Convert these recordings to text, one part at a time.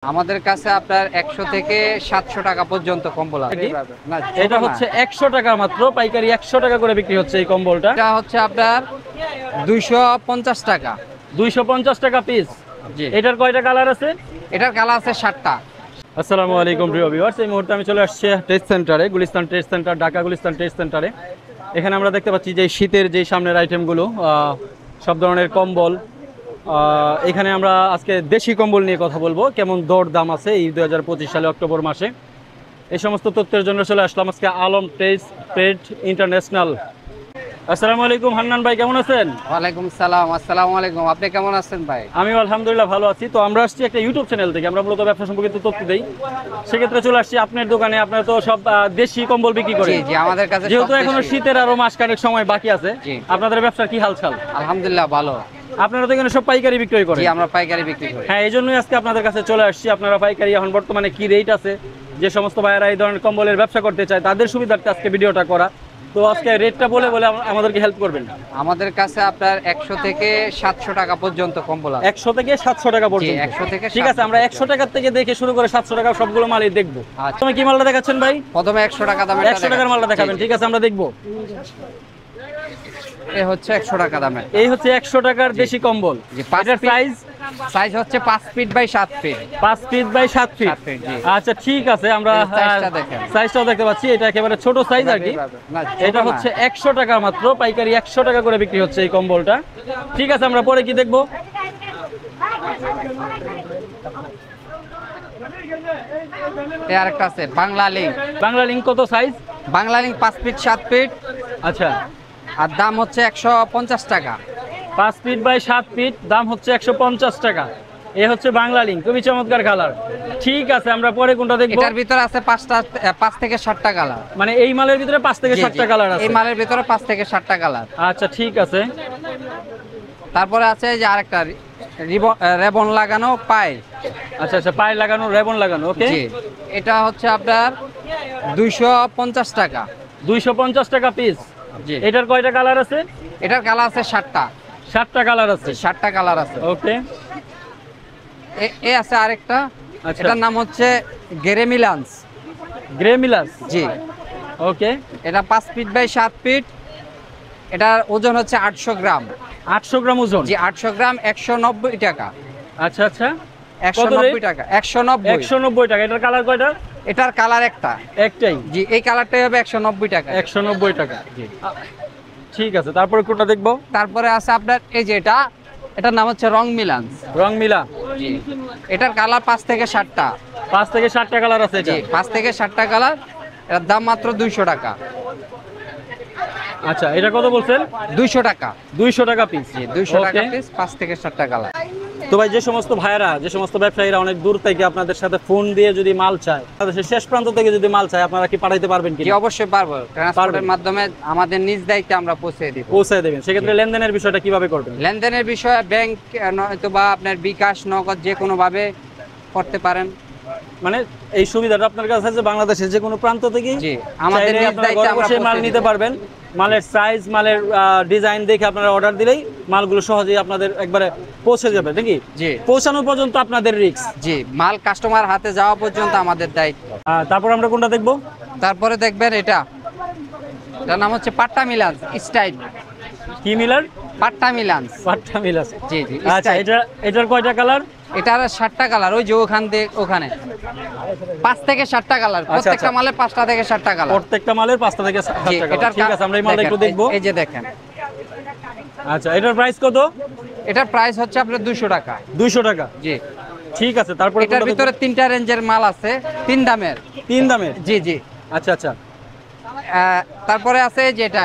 আমাদের কাছে আপনার 100 থেকে 700 টাকা পর্যন্ত কম্বল আছে। না, এটা হচ্ছে 100 টাকা মাত্র, পাইকারি 100 টাকা করে বিক্রি হচ্ছে এই কম্বলটা। এটা হচ্ছে আপনার 250 টাকা। 250 টাকা পিস। জি। এটার কয়টা কালার আছে? এটার কালার আছে 7টা। আসসালামু আলাইকুম প্রিয় ভিউয়ার্স, এই মুহূর্তে আমি চলে আসছি ট্রেড সেন্টারে, Gulistan trade centre, Dhaka Gulistan trade সেন্টারে। এখানে আমরা দেখতে পাচ্ছি যে শীতের যে সামনের আইটেমগুলো, সব ধরনের কম্বল। এখানে আমরা আজকে দেশি কম্বল নিয়ে কথা বলবো, কেমন দর দাম আছে এই 2025 সালে অক্টোবর মাসে। এই সমস্ত তথ্যের জন্য চলে আসলাম আজকে আলম ট্রেড ইন্টারন্যাশনাল। আসসালামু আলাইকুম হান্নান ভাই, কেমন আছেন? ওয়ালাইকুম সালাম। আসসালামু আলাইকুম, আপনি কেমন আছেন ভাই? আমি আলহামদুলিল্লাহ ভালো আছি। তো আমরা আসছি একটা ইউটিউব চ্যানেল থেকে, আমরা মূলত ব্যবসা সম্পর্কিত তথ্য দেই। সেক্ষেত্রে চলে আসছি আপনার দোকানে। আপনারা তো সব দেশি কম্বল বিক্রি করেন। জি জি, আমাদের কাছে যেহেতু এখনো শীতের আরো মাসখানেক সময় বাকি আছে, আপনাদের ব্যবসার কি হালচাল? আলহামদুলিল্লাহ ভালো। আপনারা তো এখানে সব পাইকারি বিক্রয় করেন? জি, আমরা পাইকারি বিক্রি করি। হ্যাঁ, এই জন্যই আজকে আপনাদের কাছে চলে আসছি। আপনারা পাইকারি এখন বর্তমানে কি রেট আছে, যে সমস্ত ভাইয়েরা এই ধরনের কম্বলের ব্যবসা করতে চায় তাদের সুবিধার্থে আজকে ভিডিওটা করা। তো আজকে রেটটা বলে আমাদেরকে হেল্প করবেন। আমাদের কাছে আপনার 100 থেকে 700 টাকা পর্যন্ত কম্বল আছে। 100 থেকে 700 টাকা পর্যন্ত? 100 থেকে। ঠিক আছে, আমরা 100 টাকা থেকে দেখে শুরু করে 700 টাকা সবগুলো মালই দেখবো। আচ্ছা। তুমি কি মালটা দেখাচ্ছেন ভাই? প্রথমে 100 টাকা দামের 100 টাকার মালটা দেখাবেন। ঠিক আছে, আমরা দেখবো। এই হচ্ছে 100 টাকা দামের। এই হচ্ছে 100 টাকার দেশি কম্বল। এটার সাইজ হচ্ছে 5 feet by 7 feet. 5 feet by 7 feet. জি। আচ্ছা, ঠিক আছে, আমরা সাইজটাও দেখতে পাচ্ছি। এটা একেবারে ছোট সাইজ আর কি। এটা হচ্ছে 100 টাকা মাত্র, পাইকারি 100 টাকা করে বিক্রি হচ্ছে এই কম্বলটা। ঠিক আছে, আমরা পরে কি দেখবো? এই আরেকটা আছে বাংলা লিংক। বাংলা লিংক কত size? Bangla link 5 feet 7 feet. আচ্ছা। আর দাম হচ্ছে 150 টাকা। 5 ফিট বাই 7 ফিট, দাম হচ্ছে 150 টাকা। এ হচ্ছে বাংলা লিংক, খুবই চমৎকার কালার। ঠিক আছে, আমরা পরে কোনটা দেখবো? এটার ভিতরে আছে 5 থেকে 7টা কালার। মানে এই মালের ভিতরে 5 থেকে 7টা কালার আছে? এই মালের ভিতরে 5 থেকে 7টা কালার। আচ্ছা, ঠিক আছে। তারপরে আছে যে আরেকটা রেবন লাগানো পাই। আচ্ছা আচ্ছা, পায়ে লাগানো, রেবন লাগানো। ওকে। জি। এটা হচ্ছে আপনার 250 টাকা। 250 টাকা পিস। জি। এটার কয়টা কালার আছে? এটার কালার আছে 7টা। 7টা কালার আছে? 7টা কালার আছে। ওকে। এ আছে আরেকটা। আচ্ছা। এটার নাম হচ্ছে গ্রেমিলান্স। গ্রেমিলাস। জি। ওকে। এটা 5 ফিট বাই 7 ফিট। এটার ওজন হচ্ছে 800 গ্রাম। 800 গ্রাম ওজন? জি, 800 গ্রাম 190 টাকা। আচ্ছা আচ্ছা, 190 টাকা। 190 টাকা। এটার কালার কয়টা? এটার কালার একটা, একটাই? জি, এই কালারটাই হবে 190 টাকা। 190 টাকা। জি। ঠিক আছে, তারপরে কোনটা দেখবো? তারপরে আছে আপনার এই যে এটার নাম হচ্ছে রং মিলান্স। রং মিলা। জি। এটার কালার 5 থেকে 7টা। 5 থেকে 7টা কালার আছে এটা? জি, 5 থেকে 7টা কালার। এটার দাম মাত্র 200 টাকা। আচ্ছা, এটা কত বলছেন? 200 টাকা। 200 টাকা পিস? জি, 200 টাকা পিস, 5 থেকে 7টা কালার। তো ভাই, যে সমস্ত ভাইরা, যে সমস্ত ব্যবসায়ীরা অনেক দূর থেকে আপনাদের সাথে ফোন দিয়ে যদি মাল চায়, তাদের শেষ প্রান্ত থেকে যদি মাল চায়, আপনারা কি পাঠাইতে পারবেন কি? জি, অবশ্যই পারবো। ট্রান্সপোর্টের মাধ্যমে আমাদের নিজ দায়িত্বে আমরা পৌঁছে দিব। পৌঁছে দেবেন। সেক্ষেত্রে লেনদেনের বিষয়টা কিভাবে করবেন? লেনদেনের বিষয়ে ব্যাংক নয়তো বা আপনার বিকাশ, নগদ যে কোনো ভাবে করতে পারেন। মানে এই সুবিধাটা আপনার কাছে আছে বাংলাদেশের যে কোনো প্রান্ত থেকে? জি, আমাদের নিজ দায়িত্বে আমরা মাল নিতে পারবেন। মালের সাইজ, মালের ডিজাইন দেখে আপনারা অর্ডার দিলেই মালগুলো সহজেই আপনাদের একবারে পৌঁছে যাবে নাকি? জি। পৌঁছানো পর্যন্ত আপনাদের রিস্ক? জি, মাল কাস্টমার হাতে যাওয়া পর্যন্ত আমাদের দায়িত্ব। তারপর আমরা কোনটা দেখবো? তারপরে দেখবেন এটার নাম হচ্ছে পাট্টা মিলান্স স্টাইল। কি মিলার? পাট্টা মিলান্স। পাট্টা মিলাস। জি জি। আচ্ছা, এটার কয়টা কালার? এটার 7টা কালার। ওই যে ওখানে 5 থেকে 7টা কালার। প্রত্যেকটা মালে 5টা থেকে 7টা কালার। প্রত্যেকটা মালের 5টা থেকে 7টা কালার। ঠিক আছে, আমরা এই মালটা একটু দেখবো। এই যে দেখেন। আচ্ছা, এটার প্রাইস কত? এটার প্রাইস হচ্ছে আপনার 200 টাকা। 200 টাকা? জি। ঠিক আছে, তারপরে এটার ভিতরে 3টা রেঞ্জের মাল আছে, 3 দামের। 3 দামের? জি জি। আচ্ছা আচ্ছা। তারপরে আছে যেটা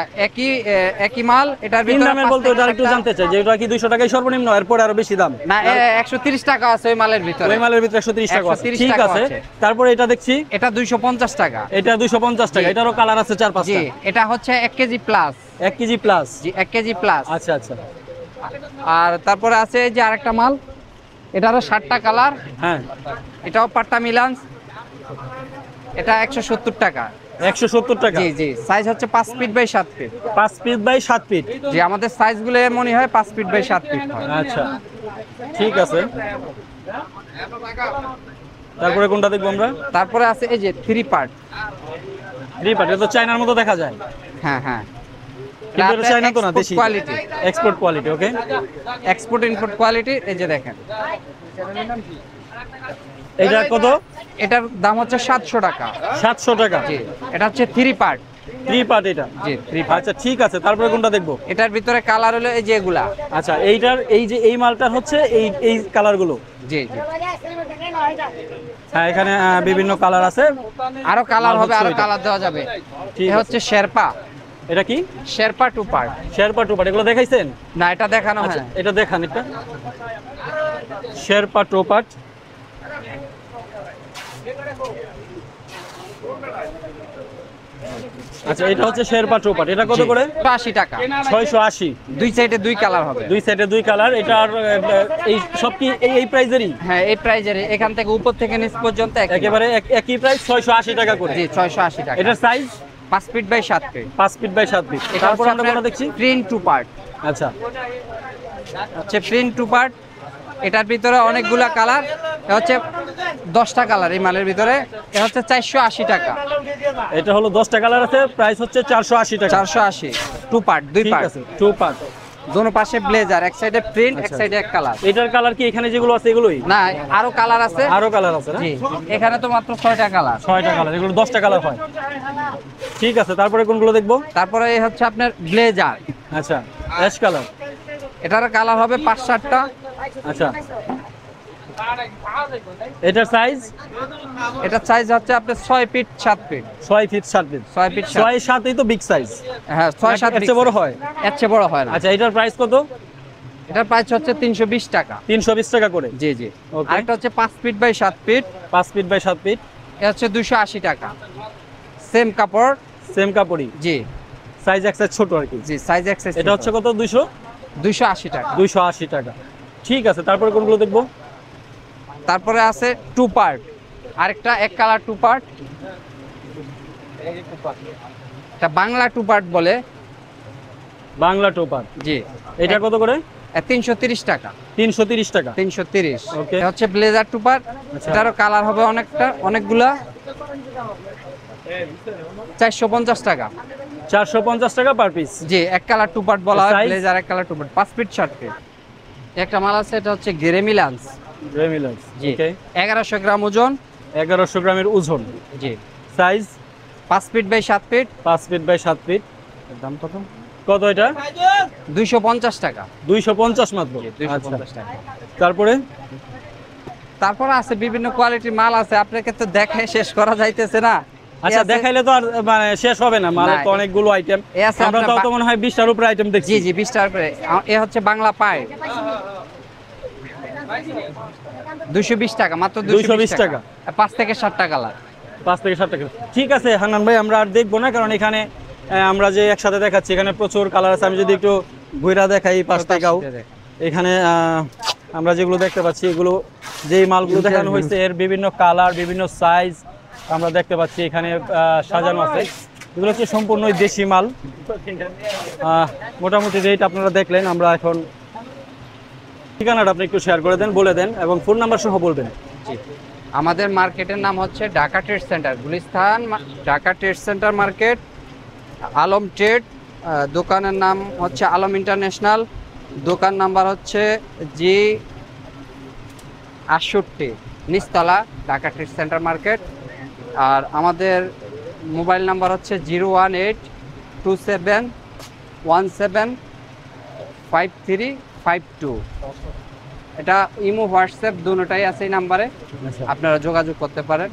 একই মাল। এটার ভিতরে 3 দামের বলতে ওটা একটু জানতে চাই যে ওটা কি 200 টাকাই সর্বনিম্ন, এরপর আরো বেশি দাম? না, 130 টাকা আছে ওই মালের ভিতরে। ওই মালের ভিতরে 130 টাকা আছে। 130 ঠিক টাকা আছে, আছে। তারপরে এটা দেখছি এটা 250 টাকা। এটা 250 টাকা। এটারও কালার আছে 4-5টা? জি, এটা হচ্ছে 1 কেজি প্লাস। 1 KG plus? জি, 1 কেজি প্লাস। আচ্ছা আচ্ছা। আর তারপরে আছে যে আরেকটা মাল, এটারও 7টা কালার। হ্যাঁ, এটাও পাট্টা মিলান্স। এটা 170 টাকা। 170 টাকা? জি জি। সাইজ হচ্ছে 5 feet by 7 feet. 5 feet by 7 feet? জি, আমাদের সাইজগুলো এমনই হয়, 5 ফিট বাই 7 ফিট হয়। আচ্ছা, ঠিক আছে। তারপরে কোনটা দেখবো আমরা? তারপরে আছে এই যে 3 পার্ট। 3 পার্ট, এটা তো চায়নার মতো দেখা যায়। হ্যাঁ হ্যাঁ, কিন্তু এটা চায়না তো না, দেশি কোয়ালিটি, এক্সপোর্ট কোয়ালিটি। ওকে, এক্সপোর্ট ইম্পোর্ট কোয়ালিটি। এই যে দেখেন, এটা কত? এটার দাম হচ্ছে 700 টাকা। 700 টাকা। জি, এটা হচ্ছে 3 পার্ট। 3 পার্ট এটা? জি 3 পার্ট। আচ্ছা ঠিক আছে, তারপরে কোনটা দেখবো? এটার ভিতরে কালার হলো এই যে এগুলা। আচ্ছা, এইটার এই যে এই মালটার হচ্ছে এই কালারগুলো। জি জি, হ্যাঁ, এখানে বিভিন্ন কালার আছে। আরো কালার হবে, আরো এটা। কালার দেওয়া যাবে। ঠিক এটা আছে। হচ্ছে শেরপা। এটা কি? শেরপা 2 পার্ট। শেরপা 2 পার্ট, এগুলো দেখাইছেন? না, এটা দেখানো হয় আচ্ছা, না। এটা দেখান এটা। শেরপা 2 পার্ট। আচ্ছা, এটা হচ্ছে শেরপা 2 পার্ট। এটা কত করে? 80 টাকা। 680। দুই সাইডে দুই কালার হবে। দুই সাইডে দুই কালার। এটা আর এই সব কি এই প্রাইজেরই? হ্যাঁ, এই প্রাইজের এখান থেকে উপর থেকে নিচ পর্যন্ত একেবারে একই প্রাইস, 680 টাকা করে। জি 680 টাকা। এটার size 5 feet by 7 feet. 5 feet by 7 feet. তারপর আমরা কোনটা দেখছি? Print 2 part. আচ্ছা, হচ্ছে প্রিন্ট 2 পার্ট। এটার ভিতরে অনেকগুলা কালার। এটা হচ্ছে 10টা কালার এই মালের ভিতরে। এটা হচ্ছে 480 টাকা। এটা হলো 10টা কালার আছে, প্রাইস হচ্ছে 480 টাকা। 480, 2 পার্ট, 2 ঠিক পার্ট। আছে, 2 পার্ট। দোনো পাশে ব্লেজার, এক সাইডে প্রিন্ট, এক আচ্ছা। সাইডে এক কালার। এটার কালার কি এখানে যেগুলো আছে এগুলোই? না, আরো কালার আছে। আরো কালার আছে না? জি, এখানে তো মাত্র 6টা কালার। 6টা কালার, এগুলো 10টা কালার হয়। ঠিক আছে, তারপরে কোনগুলো দেখবো? তারপরে এই হচ্ছে আপনার ব্লেজার। আচ্ছা, অ্যাশ কালার। এটার কালার হবে 5-7টা। আচ্ছা, এটার সাইজ? এটার সাইজ হচ্ছে আপনার 6 feet 7 feet. 6 feet 7 feet. 6 feet 7। 6 7ই তো বিগ সাইজ। হ্যাঁ, 6-7 এর চেয়ে বড় হয়? এর চেয়ে বড় হয় না। আচ্ছা, এটার প্রাইস কত? এটার প্রাইস হচ্ছে 320 টাকা। 320 টাকা করে। জি জি। Okay. আরেকটা হচ্ছে 5 feet by 7 feet. 5 feet by 7 feet. এটা হচ্ছে 280 টাকা। সেম কাপড়। সেম কাপড়ই। জি সাইজ এক সাইজ ছোট আর কি। জি, সাইজ এক্সেস। এটা হচ্ছে কত? 280 টাকা। 280 টাকা। ঠিক আছে, তারপরে কোনগুলো দেখবো? তারপরে আছে 2 পার্ট। আরেকটা এক কালার 2 পার্ট। এটা বাংলা 2 পার্ট বলে। বাংলা 2 পার্ট। জি। এটা কত করে? 330 টাকা। 330 টাকা। 330। Okay. এটা হচ্ছে ব্লেজার 2 পার্ট। আচ্ছা। এটারও কালার হবে অনেকগুলা। 450 টাকা। 450 টাকা পার পিস। জি, এক কালার 2 পার্ট বলা হয়। Size? ব্লেজার এক কালার 2 পার্ট, 5 ফিট 7 ফিট। একটা মাল আছে, এটা হচ্ছে গ্রেমিলান্স। রেমিলান্স। জি। ওকে। 1100 গ্রাম ওজন। 1100 গ্রামের ওজন। জি। Size? 5 feet by 7 feet. 5 feet by 7 feet. দাম কত? কত এটা? 250 টাকা। 250 মাত্র। জি, আচ্ছা, 250 টাকা। তারপরে? তারপরে আছে বিভিন্ন কোয়ালিটির মাল আছে, আপনাকে তো দেখে শেষ করা যাইতেছে না। আচ্ছা, দেখাইলে তো আর মানে শেষ হবে না, মালের না, তো অনেকগুলো আইটেম। এ আছে আমরা আপনার তো মনে হয় 20টার উপরে আইটেম দেখছি। জি জি, 20 টাকা করে। এ হচ্ছে বাংলা পাই। 220 টাকা, মাত্র 220 টাকা। 5 থেকে 7টা কালার। 5 থেকে 7 টাকা। ঠিক আছে হান্নান ভাই, আমরা আর দেখবো না, কারণ এখানে আমরা যে একসাথে দেখাচ্ছি এখানে প্রচুর কালার আছে। আমি যদি একটু ঘুরা দেখাই পাশ থেকেও, এখানে আমরা যেগুলো দেখতে পাচ্ছি এগুলো যেই মালগুলো দেখানো হয়েছে এর বিভিন্ন কালার, বিভিন্ন সাইজ আমরা দেখতে পাচ্ছি এখানে সাজানো আছে। এগুলো হচ্ছে সম্পূর্ণই দেশি মাল। মোটামুটি রেট আপনারা দেখলেন। আমরা এখন ঠিকানাটা আপনি একটু শেয়ার করে দেন, বলে দেন, এবং ফোন নাম্বার সহ বলবেন। জি, আমাদের মার্কেটের নাম হচ্ছে Dhaka trade centre, Gulistan Dhaka trade center market, Alam trade. দোকানের নাম হচ্ছে আলম ইন্টারন্যাশনাল। দোকান নাম্বার হচ্ছে G68, নিচতলা, ঢাকা ট্রেড সেন্টার মার্কেট। আর আমাদের মোবাইল নাম্বার হচ্ছে 01827175352। এটা ইমো হোয়াটসঅ্যাপ দুটোটাই আছে এই নাম্বারে, আপনারা যোগাযোগ করতে পারেন।